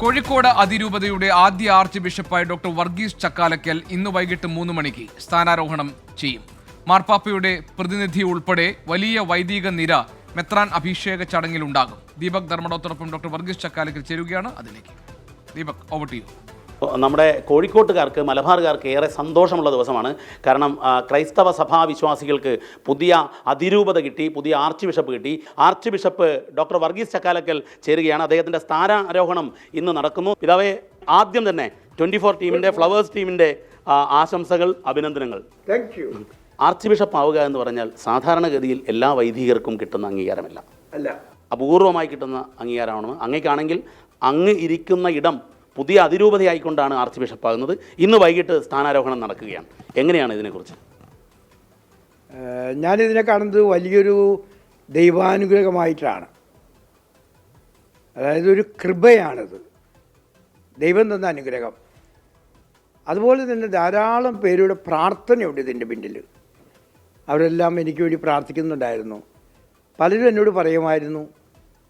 കോഴിക്കോട് അതിരൂപതയുടെ ആദ്യ arch ബിഷപ്പായ doctor Varghese Chakkalakkal ഇന്ന് വൈകിട്ട് 3 മണിക്ക് സ്ഥാനാരോഹണം ചെയ്യും. മാർപ്പാപ്പയുടെ പ്രതിനിധി ഉൾപ്പെടെ വലിയ വൈദിക നിര മെത്രാൻ അഭിഷേക ചടങ്ങിലുണ്ടാകും. ദീപക് ധർമ്മടോടൊപ്പം ഡോക്ടർ വർഗീസ് ചക്കാലക്കൽ ചേരുകയാണ്. അതിലേക്ക് ദീപക്, ഓവർ ടു യു. നമ്മുടെ കോഴിക്കോട്ടുകാർക്ക്, മലബാറുകാർക്ക് ഏറെ സന്തോഷമുള്ള ദിവസമാണ്. കാരണം ക്രൈസ്തവ സഭാ വിശ്വാസികൾക്ക് പുതിയ അതിരൂപത കിട്ടി, പുതിയ ആർച്ച് ബിഷപ്പ് കിട്ടി. Arch bishop doctor Varghese Chakkalakkal ചേരുകയാണ്. അദ്ദേഹത്തിൻ്റെ സ്ഥാനാരോഹണം ഇന്ന് നടക്കുന്നു. പിതാവേ, ആദ്യം തന്നെ 24 ടീമിൻ്റെ, ഫ്ലവേഴ്സ് ടീമിൻ്റെ ആശംസകൾ, അഭിനന്ദനങ്ങൾ. Thank you. ആർച്ച് ബിഷപ്പ് ആവുക എന്ന് പറഞ്ഞാൽ സാധാരണഗതിയിൽ എല്ലാ വൈദികർക്കും കിട്ടുന്ന അംഗീകാരമല്ല, അല്ല, അപൂർവമായി കിട്ടുന്ന അംഗീകാരമാണ്. അങ്ങേക്കാണെങ്കിൽ അങ്ങ് ഇരിക്കുന്ന ഇടം പുതിയ അതിരൂപതയായിക്കൊണ്ടാണ് ആർച്ച് ബിഷപ്പ് ആകുന്നത്. ഇന്ന് വൈകിട്ട് സ്ഥാനാരോഹണം നടക്കുകയാണ്. എങ്ങനെയാണ് ഇതിനെക്കുറിച്ച്? ഞാനിതിനെ കാണുന്നത് വലിയൊരു ദൈവാനുഗ്രഹമായിട്ടാണ്. അതായത് ഒരു കൃപയാണിത്, ദൈവം തന്ന അനുഗ്രഹം. അതുപോലെ തന്നെ ധാരാളം പേരുടെ പ്രാർത്ഥനയുണ്ട് ഇതിൻ്റെ പിന്നിൽ. അവരെല്ലാം എനിക്ക് വേണ്ടി പ്രാർത്ഥിക്കുന്നുണ്ടായിരുന്നു. പലരും എന്നോട് പറയുമായിരുന്നു,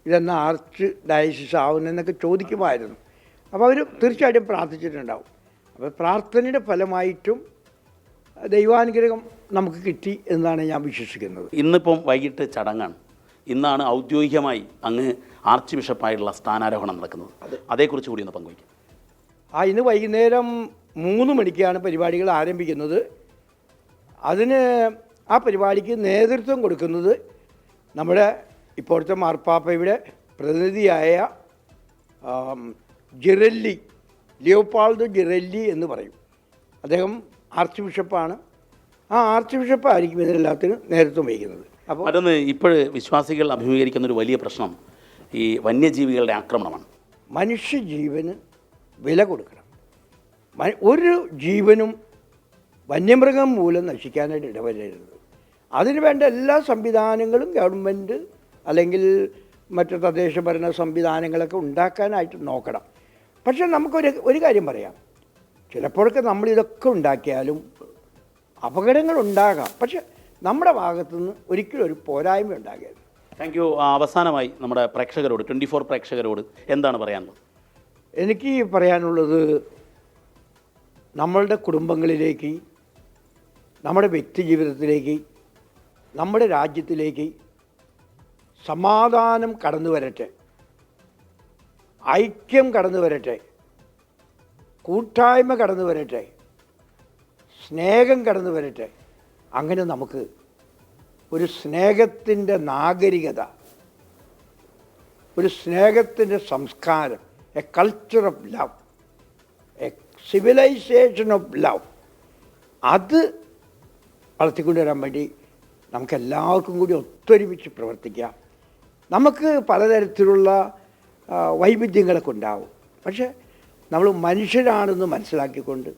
ഇതെന്നാ ആർച്ച് ഡയസിസ് ആവുന്നതെന്നൊക്കെ ചോദിക്കുമായിരുന്നു. അപ്പോൾ അവർ തീർച്ചയായിട്ടും പ്രാർത്ഥിച്ചിട്ടുണ്ടാവും. അപ്പോൾ പ്രാർത്ഥനയുടെ ഫലമായിട്ടും ദൈവാനുഗ്രഹം നമുക്ക് കിട്ടി എന്നാണ് ഞാൻ വിശ്വസിക്കുന്നത്. ഇന്നിപ്പം വൈകിട്ട് ചടങ്ങാണ്. ഇന്നാണ് ഔദ്യോഗികമായി അങ്ങ് ആർച്ച് ബിഷപ്പായിട്ടുള്ള സ്ഥാനാരോഹണം നടക്കുന്നത്. അതേക്കുറിച്ച് കൂടി ഒന്ന് പങ്കുവയ്ക്കും. ഇന്ന് വൈകുന്നേരം 3 മണിക്കാണ് പരിപാടികൾ ആരംഭിക്കുന്നത്. അതിന് ആ പരിപാടിക്ക് നേതൃത്വം കൊടുക്കുന്നത് നമ്മുടെ ഇപ്പോഴത്തെ മാർപ്പാപ്പയുടെ പ്രതിനിധിയായ ജിറല്ലി, ലിയോപാൾഡോ ജിറല്ലി എന്ന് പറയും. അദ്ദേഹം ആർച്ച് ബിഷപ്പാണ്. ആ ആർച്ച് ബിഷപ്പായിരിക്കും ഇതിനെല്ലാത്തിനും നേതൃത്വം വഹിക്കുന്നത്. അപ്പോൾ മറ്റൊന്ന്, ഇപ്പോൾ വിശ്വാസികൾ അഭിമുഖീകരിക്കുന്നൊരു വലിയ പ്രശ്നം ഈ വന്യജീവികളുടെ ആക്രമണമാണ്. മനുഷ്യജീവന് വില കൊടുക്കണം. ഒരു ജീവനും വന്യമൃഗം മൂലം നശിക്കാനായിട്ട് ഇടവരരുത്. അതിനു വേണ്ട എല്ലാ സംവിധാനങ്ങളും ഗവൺമെൻറ് അല്ലെങ്കിൽ മറ്റു തദ്ദേശ ഭരണ സംവിധാനങ്ങളൊക്കെ ഉണ്ടാക്കാനായിട്ട് നോക്കണം. പക്ഷേ നമുക്കൊരു കാര്യം പറയാം, ചിലപ്പോഴൊക്കെ നമ്മളിതൊക്കെ ഉണ്ടാക്കിയാലും അപകടങ്ങൾ ഉണ്ടാകാം. പക്ഷെ നമ്മുടെ ഭാഗത്തുനിന്ന് ഒരിക്കലും ഒരു പോരായ്മ ഉണ്ടാകരുത്. Thank you. അവസാനമായി നമ്മുടെ പ്രേക്ഷകരോട്, 24 പ്രേക്ഷകരോട് എന്താണ് പറയാനുള്ളത്? എനിക്ക് പറയാനുള്ളത്, നമ്മളുടെ കുടുംബങ്ങളിലേക്ക്, നമ്മുടെ വ്യക്തി ജീവിതത്തിലേക്ക്, നമ്മുടെ രാജ്യത്തിലേക്ക് സമാധാനം കടന്നു വരട്ടെ, ഐക്യം കടന്നു വരട്ടെ, കൂട്ടായ്മ കടന്നു വരട്ടെ, സ്നേഹം കടന്നു വരട്ടെ. അങ്ങനെ നമുക്ക് ഒരു സ്നേഹത്തിൻ്റെ നാഗരികത, ഒരു സ്നേഹത്തിൻ്റെ സംസ്കാരം, a culture of love, a civilization of love, അത് വളർത്തിക്കൊണ്ടുവരാൻ വേണ്ടി നമുക്കെല്ലാവർക്കും കൂടി ഒത്തൊരുമിച്ച് പ്രവർത്തിക്കാം. നമുക്ക് പലതരത്തിലുള്ള വൈവിധ്യങ്ങളൊക്കെ ഉണ്ടാവും. പക്ഷേ നമ്മൾ മനുഷ്യരാണെന്ന് മനസ്സിലാക്കിക്കൊണ്ട്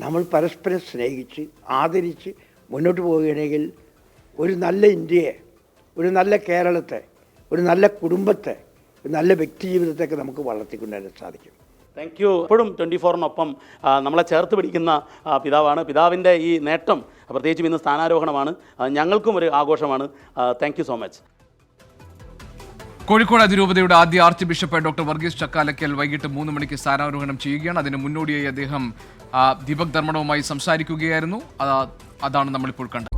നമ്മൾ പരസ്പരം സ്നേഹിച്ച് ആദരിച്ച് മുന്നോട്ട് പോവുകയാണെങ്കിൽ ഒരു നല്ല ഇന്ത്യയെ, ഒരു നല്ല കേരളത്തെ, ഒരു നല്ല കുടുംബത്തെ, ഒരു നല്ല വ്യക്തി ജീവിതത്തെയൊക്കെ നമുക്ക് വളർത്തിക്കൊണ്ടുവരാൻ സാധിക്കും. Thank you. എപ്പോഴും 24-നൊപ്പം നമ്മളെ ചേർത്ത് പിടിക്കുന്ന പിതാവാണ്. പിതാവിൻ്റെ ഈ നേട്ടം, പ്രത്യേകിച്ചും ഇന്ന് സ്ഥാനാരോഹണമാണ്, ഞങ്ങൾക്കും ഒരു ആഘോഷമാണ്. Thank you so much. Kozhikode അതിരൂപതയുടെ ആദ്യ arch bishop doctor Varghese Chakkalakkal വൈകിട്ട് 3 മണിക്ക് സ്ഥാനാരോഹണം ചെയ്യുകയാണ്. അതിന് മുന്നോടിയായി അദ്ദേഹം ദീപക് ധർമ്മടവുമായി സംസാരിക്കുകയായിരുന്നു. അതാണ് നമ്മളിപ്പോൾ കണ്ടത്.